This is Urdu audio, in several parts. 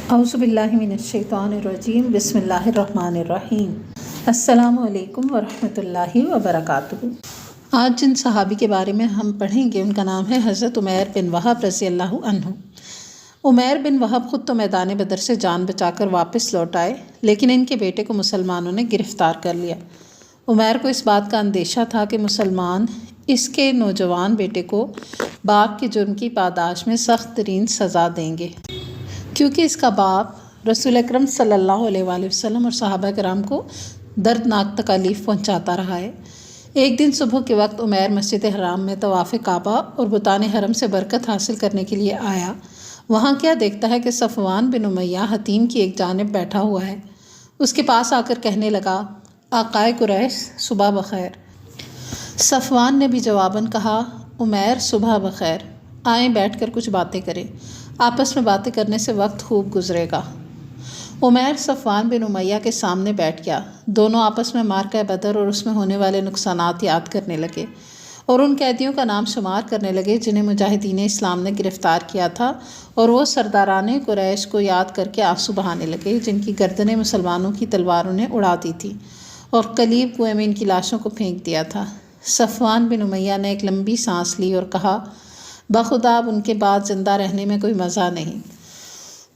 اعوذ باللہ من الشیطان الرجیم بسم اللہ الرحمن الرحیم۔ السلام علیکم ورحمۃ اللہ وبرکاتہ۔ آج جن صحابی کے بارے میں ہم پڑھیں گے ان کا نام ہے حضرت عمیر بن وہب رضی اللہ عنہ۔ عمیر بن وہب خود تو میدان بدر سے جان بچا کر واپس لوٹ آئے، لیکن ان کے بیٹے کو مسلمانوں نے گرفتار کر لیا۔ عمیر کو اس بات کا اندیشہ تھا کہ مسلمان اس کے نوجوان بیٹے کو باپ کے جرم کی پاداش میں سخت ترین سزا دیں گے، کیونکہ اس کا باپ رسول اکرم صلی اللہ علیہ وآلہ وسلم اور صحابہ کرام کو دردناک تکالیف پہنچاتا رہا ہے۔ ایک دن صبح کے وقت عمیر مسجد حرام میں طواف کعبہ اور بتان حرم سے برکت حاصل کرنے کے لیے آیا۔ وہاں کیا دیکھتا ہے کہ صفوان بن امیہ حتیم کی ایک جانب بیٹھا ہوا ہے۔ اس کے پاس آ کر کہنے لگا، آقائے قریش صبح بخیر۔ صفوان نے بھی جواباً کہا، عمیر صبح بخیر، آئیں بیٹھ کر کچھ باتیں کریں، آپس میں باتیں کرنے سے وقت خوب گزرے گا۔ عمیر صفوان بن امیہ کے سامنے بیٹھ گیا۔ دونوں آپس میں معرکہ بدر اور اس میں ہونے والے نقصانات یاد کرنے لگے اور ان قیدیوں کا نام شمار کرنے لگے جنہیں مجاہدین اسلام نے گرفتار کیا تھا، اور وہ سرداران قریش کو یاد کر کے آنسو بہانے لگے جن کی گردنیں مسلمانوں کی تلواروں نے اڑا دی تھی اور قلیب کنویں میں ان کی لاشوں کو پھینک دیا تھا۔ صفوان بن امیہ نے ایک لمبی سانس لی اور کہا، بخدا اب ان کے بعد زندہ رہنے میں کوئی مزہ نہیں۔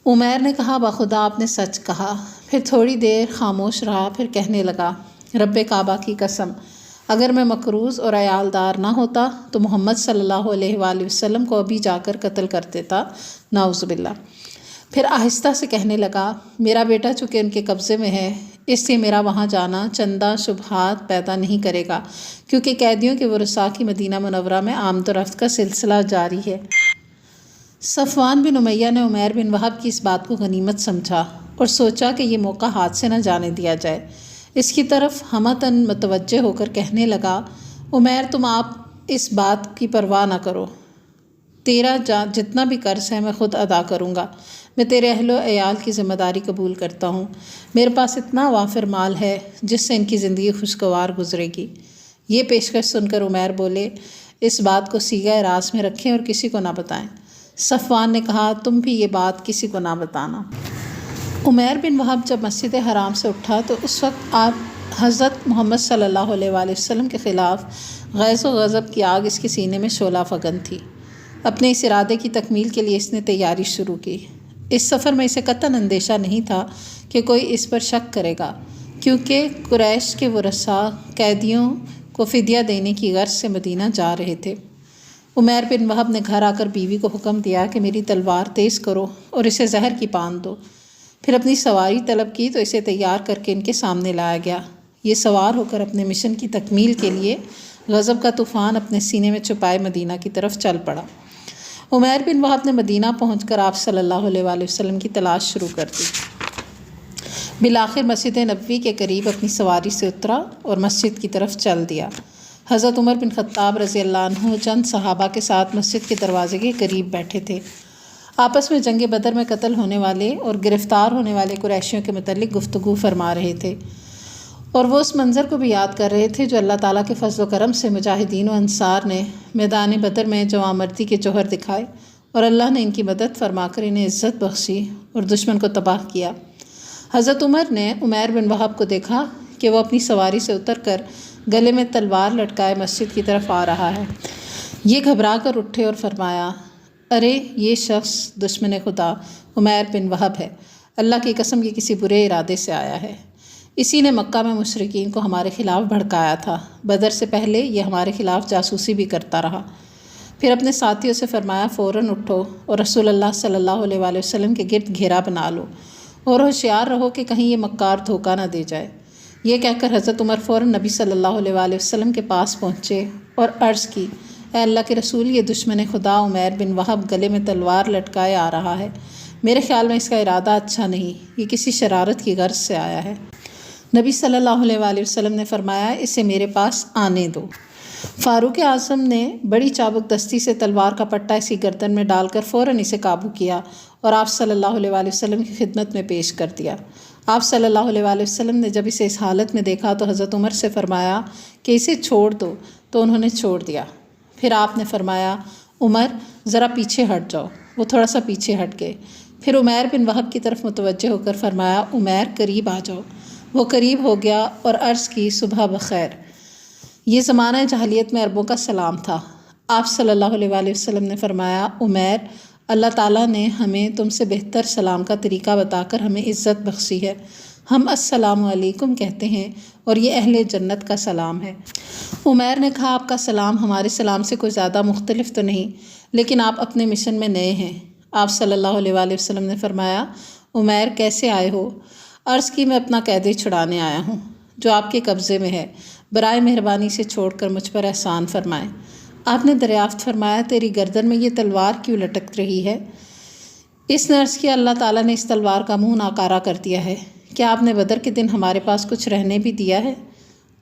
عمیر نے کہا، بخدا آپ نے سچ کہا۔ پھر تھوڑی دیر خاموش رہا، پھر کہنے لگا، رب کعبہ کی قسم، اگر میں مقروض اور عیالدار نہ ہوتا تو محمد صلی اللہ علیہ وآلہ وسلم کو ابھی جا کر قتل کر دیتا، نعوذ باللہ۔ پھر آہستہ سے کہنے لگا، میرا بیٹا چونکہ ان کے قبضے میں ہے، اس لیے میرا وہاں جانا چندہ شبہات پیدا نہیں کرے گا، کیونکہ قیدیوں کے ورثاء کی مدینہ منورہ میں آمد و رفت کا سلسلہ جاری ہے۔ صفوان بن امیہ نے عمیر بن وہب کی اس بات کو غنیمت سمجھا اور سوچا کہ یہ موقع ہاتھ سے نہ جانے دیا جائے۔ اس کی طرف ہمتاً متوجہ ہو کر کہنے لگا، عمیر تم آپ اس بات کی پرواہ نہ کرو، تیرا جتنا بھی قرض ہے میں خود ادا کروں گا۔ میں تیرے اہل و عیال کی ذمہ داری قبول کرتا ہوں۔ میرے پاس اتنا وافر مال ہے جس سے ان کی زندگی خوشگوار گزرے گی۔ یہ پیشکش سن کر عمیر بولے، اس بات کو صیغہ راز میں رکھیں اور کسی کو نہ بتائیں۔ صفوان نے کہا، تم بھی یہ بات کسی کو نہ بتانا۔ عمیر بن وہب جب مسجد حرام سے اٹھا تو اس وقت آپ حضرت محمد صلی اللہ علیہ وآلہ وسلم کے خلاف غیظ و غضب کی آگ اس کے سینے میں شعلہ فگن تھی۔ اپنے اس ارادے کی تکمیل کے لیے اس نے تیاری شروع کی۔ اس سفر میں اسے قطعاً اندیشہ نہیں تھا کہ کوئی اس پر شک کرے گا، کیونکہ قریش کے ورثاء قیدیوں کو فدیہ دینے کی غرض سے مدینہ جا رہے تھے۔ عمیر بن وہب نے گھر آ کر بیوی کو حکم دیا کہ میری تلوار تیز کرو اور اسے زہر کی پان دو۔ پھر اپنی سواری طلب کی تو اسے تیار کر کے ان کے سامنے لایا گیا۔ یہ سوار ہو کر اپنے مشن کی تکمیل کے لیے غضب کا طوفان اپنے سینے میں چھپائے مدینہ کی طرف چل پڑا۔ عمیر بن وہب نے مدینہ پہنچ کر آپ صلی اللہ علیہ وآلہ وسلم کی تلاش شروع کر دی۔ بالآخر مسجد نبوی کے قریب اپنی سواری سے اترا اور مسجد کی طرف چل دیا۔ حضرت عمر بن خطاب رضی اللہ عنہ چند صحابہ کے ساتھ مسجد کے دروازے کے قریب بیٹھے تھے۔ آپس میں جنگ بدر میں قتل ہونے والے اور گرفتار ہونے والے قریشیوں کے متعلق گفتگو فرما رہے تھے، اور وہ اس منظر کو بھی یاد کر رہے تھے جو اللہ تعالیٰ کے فضل و کرم سے مجاہدین و انصار نے میدان بدر میں جوانمردی کے جوہر دکھائے، اور اللہ نے ان کی مدد فرما کر انہیں عزت بخشی اور دشمن کو تباہ کیا۔ حضرت عمر نے عمیر بن وہب کو دیکھا کہ وہ اپنی سواری سے اتر کر گلے میں تلوار لٹکائے مسجد کی طرف آ رہا ہے۔ یہ گھبرا کر اٹھے اور فرمایا، ارے یہ شخص دشمن خدا عمیر بن وہب ہے، اللہ کی قسم یہ کسی برے ارادے سے آیا ہے۔ اسی نے مکہ میں مشرکین کو ہمارے خلاف بھڑکایا تھا، بدر سے پہلے یہ ہمارے خلاف جاسوسی بھی کرتا رہا۔ پھر اپنے ساتھیوں سے فرمایا، فوراً اٹھو اور رسول اللہ صلی اللہ علیہ وآلہ وسلم کے گرد گھیرا بنا لو اور ہوشیار رہو کہ کہیں یہ مکار دھوکہ نہ دے جائے۔ یہ کہہ کر حضرت عمر فوراً نبی صلی اللہ علیہ وآلہ وسلم کے پاس پہنچے اور عرض کی، اے اللہ کے رسول، یہ دشمن خدا عمیر بن وہب گلے میں تلوار لٹکائے آ رہا ہے۔ میرے خیال میں اس کا ارادہ اچھا نہیں، یہ کسی شرارت کی غرض سے آیا ہے۔ نبی صلی اللہ علیہ وآلہ وسلم نے فرمایا، اسے میرے پاس آنے دو۔ فاروق اعظم نے بڑی چابک دستی سے تلوار کا پٹا اسی گردن میں ڈال کر فوراً اسے قابو کیا اور آپ صلی اللہ علیہ وآلہ وسلم کی خدمت میں پیش کر دیا۔ آپ صلی اللہ علیہ وآلہ وسلم نے جب اسے اس حالت میں دیکھا تو حضرت عمر سے فرمایا کہ اسے چھوڑ دو، تو انہوں نے چھوڑ دیا۔ پھر آپ نے فرمایا، عمر ذرا پیچھے ہٹ جاؤ۔ وہ تھوڑا سا پیچھے ہٹ گئے۔ پھر عمیر بن وہب کی طرف متوجہ ہو کر فرمایا عمیر قریب آ جاؤ۔ وہ قریب ہو گیا اور عرض کی صبح بخیر۔ یہ زمانہ جاہلیت میں عربوں کا سلام تھا۔ آپ صلی اللہ علیہ وآلہ وسلم نے فرمایا عمیر، اللہ تعالیٰ نے ہمیں تم سے بہتر سلام کا طریقہ بتا کر ہمیں عزت بخشی ہے۔ ہم السلام علیکم کہتے ہیں اور یہ اہل جنت کا سلام ہے۔ عمیر نے کہا آپ کا سلام ہمارے سلام سے کوئی زیادہ مختلف تو نہیں، لیکن آپ اپنے مشن میں نئے ہیں۔ آپ صلی اللہ علیہ وآلہ وسلم نے فرمایا عمیر کیسے آئے ہو؟ عرض کی میں اپنا قید چھڑانے آیا ہوں جو آپ کے قبضے میں ہے، برائے مہربانی سے چھوڑ کر مجھ پر احسان فرمائیں۔ آپ نے دریافت فرمایا تیری گردن میں یہ تلوار کیوں لٹک رہی ہے؟ اس نے عرض کیا اللہ تعالیٰ نے اس تلوار کا منہ ناکارہ کر دیا ہے۔ کیا آپ نے بدر کے دن ہمارے پاس کچھ رہنے بھی دیا ہے؟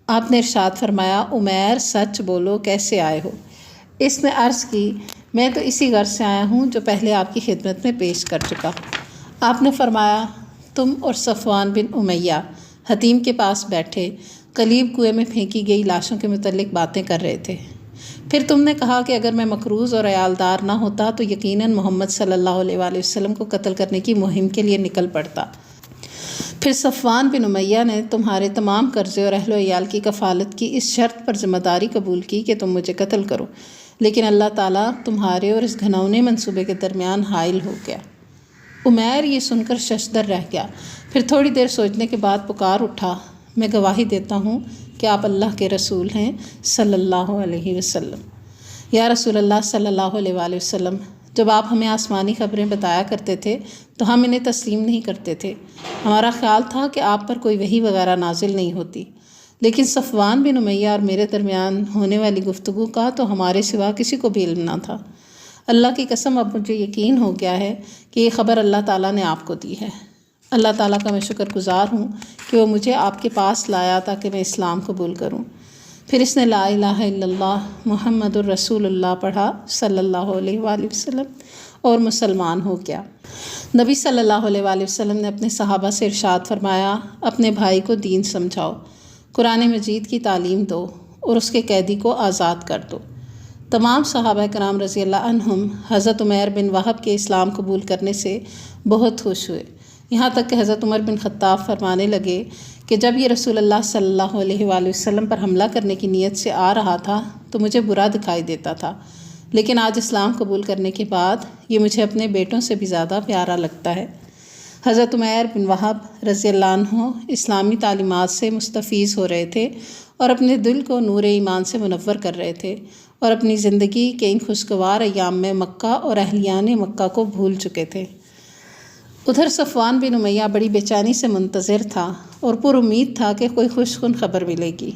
آپ نے ارشاد فرمایا عمیر سچ بولو کیسے آئے ہو؟ اس نے عرض کی میں تو اسی غرض سے آیا ہوں جو پہلے آپ کی خدمت میں پیش کر چکا۔ آپ نے فرمایا تم اور صفوان بن امیہ حتیم کے پاس بیٹھے قلیب کنویں میں پھینکی گئی لاشوں کے متعلق باتیں کر رہے تھے۔ پھر تم نے کہا کہ اگر میں مقروض اور عیالدار نہ ہوتا تو یقیناً محمد صلی اللہ علیہ وآلہ وسلم کو قتل کرنے کی مہم کے لیے نکل پڑتا۔ پھر صفوان بن امیہ نے تمہارے تمام قرضے اور اہل و عیال کی کفالت کی اس شرط پر ذمہ داری قبول کی کہ تم مجھے قتل کرو، لیکن اللہ تعالیٰ تمہارے اور اس گھنونے منصوبے کے درمیان حائل ہو گیا۔ عمیر یہ سن کر ششدر رہ گیا، پھر تھوڑی دیر سوچنے کے بعد پکار اٹھا میں گواہی دیتا ہوں کہ آپ اللہ کے رسول ہیں صلی اللہ علیہ وسلم۔ یا رسول اللہ صلی اللہ علیہ وآلہ وسلم، جب آپ ہمیں آسمانی خبریں بتایا کرتے تھے تو ہم انہیں تسلیم نہیں کرتے تھے۔ ہمارا خیال تھا کہ آپ پر کوئی وحی وغیرہ نازل نہیں ہوتی، لیکن صفوان بن امیہ اور میرے درمیان ہونے والی گفتگو کا تو ہمارے سوا کسی کو بھی علم نہ تھا۔ اللہ کی قسم اب مجھے یقین ہو گیا ہے کہ یہ خبر اللہ تعالیٰ نے آپ کو دی ہے۔ اللہ تعالیٰ کا میں شکر گزار ہوں کہ وہ مجھے آپ کے پاس لایا تاکہ میں اسلام قبول کروں۔ پھر اس نے لا الہ الا اللہ محمد الرسول اللہ پڑھا صلی اللہ علیہ وآلہ وسلم اور مسلمان ہو گیا۔ نبی صلی اللہ علیہ وآلہ وسلم نے اپنے صحابہ سے ارشاد فرمایا اپنے بھائی کو دین سمجھاؤ، قرآن مجید کی تعلیم دو اور اس کے قیدی کو آزاد کر دو۔ تمام صحابہ کرام رضی اللہ عنہم حضرت عمیر بن وہب کے اسلام قبول کرنے سے بہت خوش ہوئے، یہاں تک کہ حضرت عمر بن خطاب فرمانے لگے کہ جب یہ رسول اللہ صلی اللہ علیہ وآلہ وسلم پر حملہ کرنے کی نیت سے آ رہا تھا تو مجھے برا دکھائی دیتا تھا، لیکن آج اسلام قبول کرنے کے بعد یہ مجھے اپنے بیٹوں سے بھی زیادہ پیارا لگتا ہے۔ حضرت عمیر بن وہب رضی اللہ عنہ اسلامی تعلیمات سے مستفیض ہو رہے تھے اور اپنے دل کو نور ایمان سے منور کر رہے تھے، اور اپنی زندگی کے ان خوشگوار ایام میں مکہ اور اہلیان مکہ کو بھول چکے تھے۔ ادھر صفوان بن امیہ بڑی بے چینی سے منتظر تھا اور پر امید تھا کہ کوئی خوشگوار خبر ملے گی۔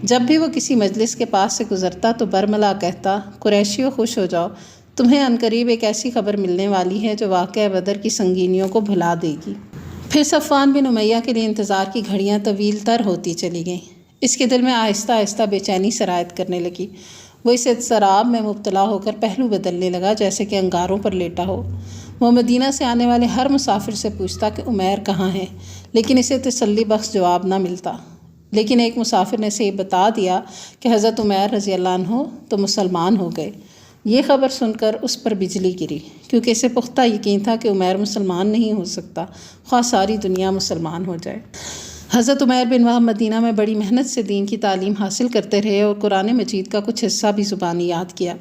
جب بھی وہ کسی مجلس کے پاس سے گزرتا تو برملا کہتا قریشیوں خوش ہو جاؤ، تمہیں عنقریب ایک ایسی خبر ملنے والی ہے جو واقعہ بدر کی سنگینیوں کو بھلا دے گی۔ پھر صفوان بن امیہ کے لیے انتظار کی گھڑیاں طویل تر ہوتی چلی گئیں۔ اس کے دل میں آہستہ آہستہ بے چینی سرایت کرنے لگی۔ وہ اس اضطراب میں مبتلا ہو کر پہلو بدلنے لگا جیسے کہ انگاروں پر لیٹا ہو۔ وہ مدینہ سے آنے والے ہر مسافر سے پوچھتا کہ عمیر کہاں ہے، لیکن اسے تسلی بخش جواب نہ ملتا۔ لیکن ایک مسافر نے اسے یہ بتا دیا کہ حضرت عمیر رضی اللہ عنہ تو مسلمان ہو گئے۔ یہ خبر سن کر اس پر بجلی گری، کیونکہ اسے پختہ یقین تھا کہ عمیر مسلمان نہیں ہو سکتا خواہ ساری دنیا مسلمان ہو جائے۔ حضرت عمیر بن وہب مدینہ میں بڑی محنت سے دین کی تعلیم حاصل کرتے رہے اور قرآن مجید کا کچھ حصہ بھی زبانی یاد کیا۔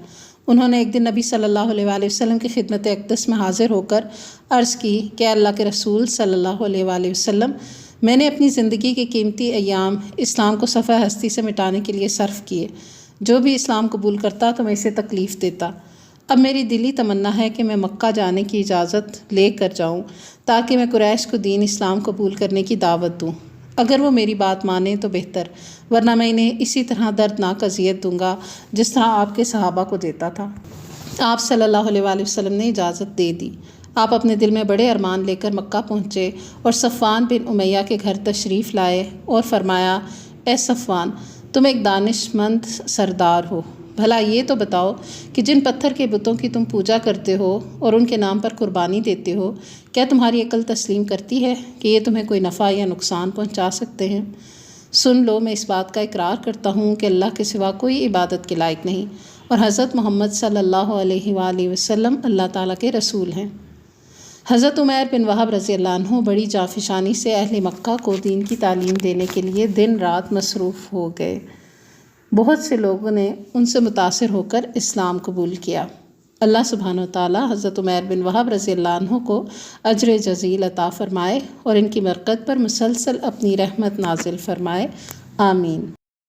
انہوں نے ایک دن نبی صلی اللہ علیہ وآلہ وسلم کی خدمت اقدس میں حاضر ہو کر عرض کی کہ اللہ کے رسول صلی اللہ علیہ وآلہ وسلم، میں نے اپنی زندگی کے قیمتی ایام اسلام کو صفحہ ہستی سے مٹانے کے لیے صرف کیے۔ جو بھی اسلام قبول کرتا تو میں اسے تکلیف دیتا۔ اب میری دلی تمنا ہے کہ میں مکہ جانے کی اجازت لے کر جاؤں تاکہ میں قریش کو دین اسلام قبول کرنے کی دعوت دوں۔ اگر وہ میری بات مانیں تو بہتر، ورنہ میں انہیں اسی طرح دردناک اذیت دوں گا جس طرح آپ کے صحابہ کو دیتا تھا۔ آپ صلی اللہ علیہ وآلہ وسلم نے اجازت دے دی۔ آپ اپنے دل میں بڑے ارمان لے کر مکہ پہنچے اور صفوان بن امیہ کے گھر تشریف لائے اور فرمایا اے صفوان، تم ایک دانش مند سردار ہو، بھلا یہ تو بتاؤ کہ جن پتھر کے بتوں کی تم پوجا کرتے ہو اور ان کے نام پر قربانی دیتے ہو، کیا تمہاری عقل تسلیم کرتی ہے کہ یہ تمہیں کوئی نفع یا نقصان پہنچا سکتے ہیں؟ سن لو، میں اس بات کا اقرار کرتا ہوں کہ اللہ کے سوا کوئی عبادت کے لائق نہیں اور حضرت محمد صلی اللہ علیہ وآلہ وسلم اللہ تعالیٰ کے رسول ہیں۔ حضرت عمیر بن وہب رضی اللہ عنہ بڑی جانفشانی سے اہل مکہ کو دین کی تعلیم دینے کے لیے دن رات مصروف ہو گئے۔ بہت سے لوگوں نے ان سے متاثر ہو کر اسلام قبول کیا۔ اللہ سبحانہ و تعالی حضرت عمیر بن وہب رضی اللہ عنہ کو اجر جزیل عطا فرمائے اور ان کی برکت پر مسلسل اپنی رحمت نازل فرمائے، آمین۔